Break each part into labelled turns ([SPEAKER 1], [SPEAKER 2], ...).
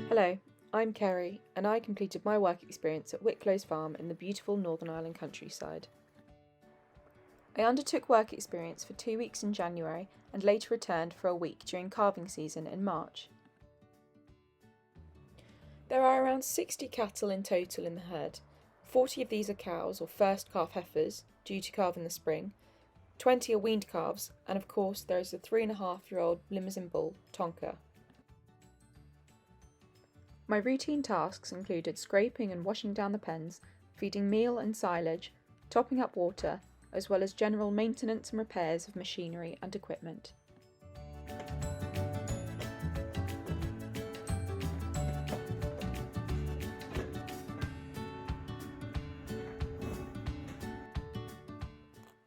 [SPEAKER 1] Hello, I'm Kerry, and I completed my work experience at Wicklow's farm in the beautiful Northern Ireland countryside. I undertook work experience for 2 weeks in January and later returned for a week during calving season in March. There are around 60 cattle in total in the herd. 40 of these are cows or first calf heifers, due to calve in the spring, 20 are weaned calves, and of course there is the 3.5-year-old Limousin bull, Tonka. My routine tasks included scraping and washing down the pens, feeding meal and silage, topping up water, as well as general maintenance and repairs of machinery and equipment.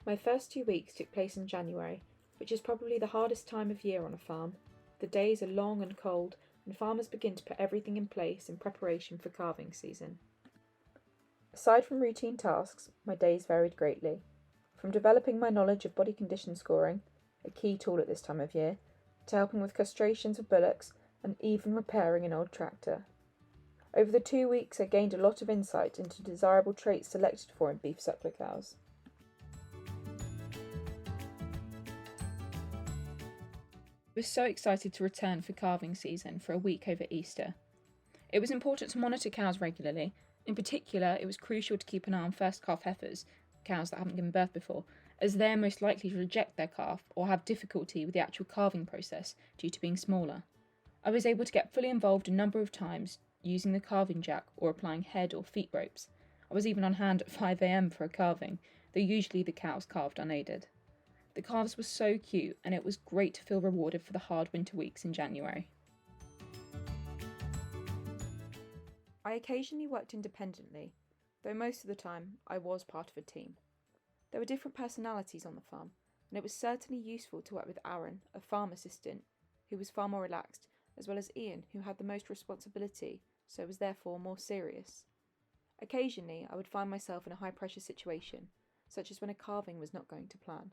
[SPEAKER 1] My first 2 weeks took place in January, which is probably the hardest time of year on a farm. The days are long and cold, and farmers begin to put everything in place in preparation for calving season. Aside from routine tasks, my days varied greatly. From developing my knowledge of body condition scoring, a key tool at this time of year, to helping with castrations of bullocks and even repairing an old tractor. Over the 2 weeks I gained a lot of insight into desirable traits selected for in beef suckler cows. I was so excited to return for calving season for a week over Easter. It was important to monitor cows regularly. In particular, it was crucial to keep an eye on first calf heifers, cows that haven't given birth before, as they're most likely to reject their calf or have difficulty with the actual calving process due to being smaller. I was able to get fully involved a number of times using the calving jack or applying head or feet ropes. I was even on hand at 5 a.m. for a calving, though usually the cows calved unaided. The calves were so cute, and it was great to feel rewarded for the hard winter weeks in January. I occasionally worked independently, though most of the time I was part of a team. There were different personalities on the farm, and it was certainly useful to work with Aaron, a farm assistant, who was far more relaxed, as well as Ian, who had the most responsibility, so was therefore more serious. Occasionally I would find myself in a high-pressure situation, such as when a calving was not going to plan.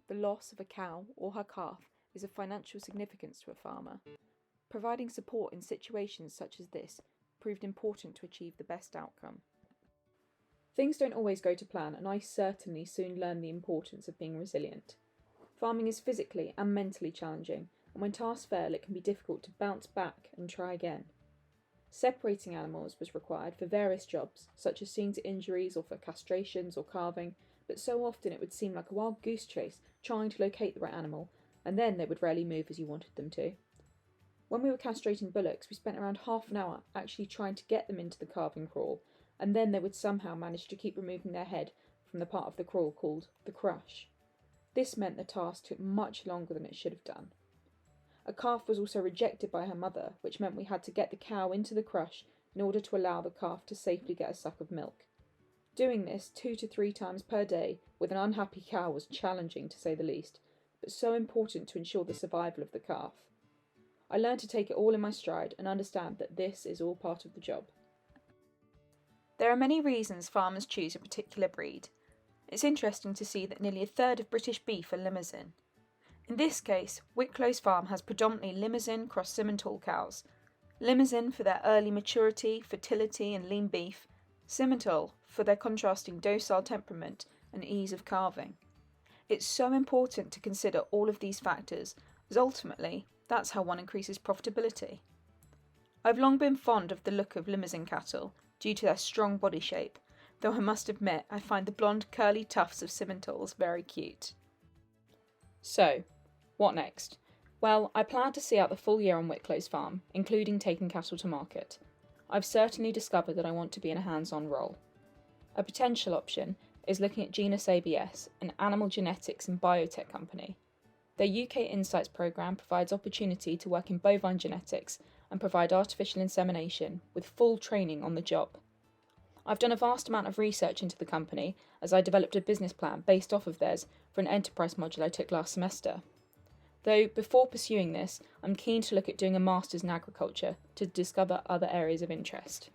[SPEAKER 1] The loss of a cow or her calf is of financial significance to a farmer. Providing support in situations such as this proved important to achieve the best outcome. Things don't always go to plan, and I certainly soon learned the importance of being resilient. Farming is physically and mentally challenging, and when tasks fail it can be difficult to bounce back and try again. Separating animals was required for various jobs, such as seeing to injuries or for castrations or calving, but so often it would seem like a wild goose chase trying to locate the right animal, and then they would rarely move as you wanted them to. When we were castrating bullocks, we spent around half an hour actually trying to get them into the calving crawl, and then they would somehow manage to keep removing their head from the part of the crawl called the crush. This meant the task took much longer than it should have done. A calf was also rejected by her mother, which meant we had to get the cow into the crush in order to allow the calf to safely get a suck of milk. Doing this 2 to 3 times per day with an unhappy cow was challenging to say the least, but so important to ensure the survival of the calf. I learned to take it all in my stride and understand that this is all part of the job. There are many reasons farmers choose a particular breed. It's interesting to see that nearly a third of British beef are Limousin. In this case, Wicklow's farm has predominantly Limousin cross Simmental cows. Limousin for their early maturity, fertility and lean beef, Simmental for their contrasting docile temperament and ease of calving. It's so important to consider all of these factors, as ultimately that's how one increases profitability. I've long been fond of the look of Limousin cattle due to their strong body shape, though I must admit I find the blonde curly tufts of Simmentals very cute. So, what next? Well, I plan to see out the full year on Wicklow's farm, including taking cattle to market. I've certainly discovered that I want to be in a hands-on role. A potential option is looking at Genus ABS, an animal genetics and biotech company. Their UK Insights programme provides opportunity to work in bovine genetics and provide artificial insemination with full training on the job. I've done a vast amount of research into the company as I developed a business plan based off of theirs for an enterprise module I took last semester. Though before pursuing this, I'm keen to look at doing a master's in agriculture to discover other areas of interest.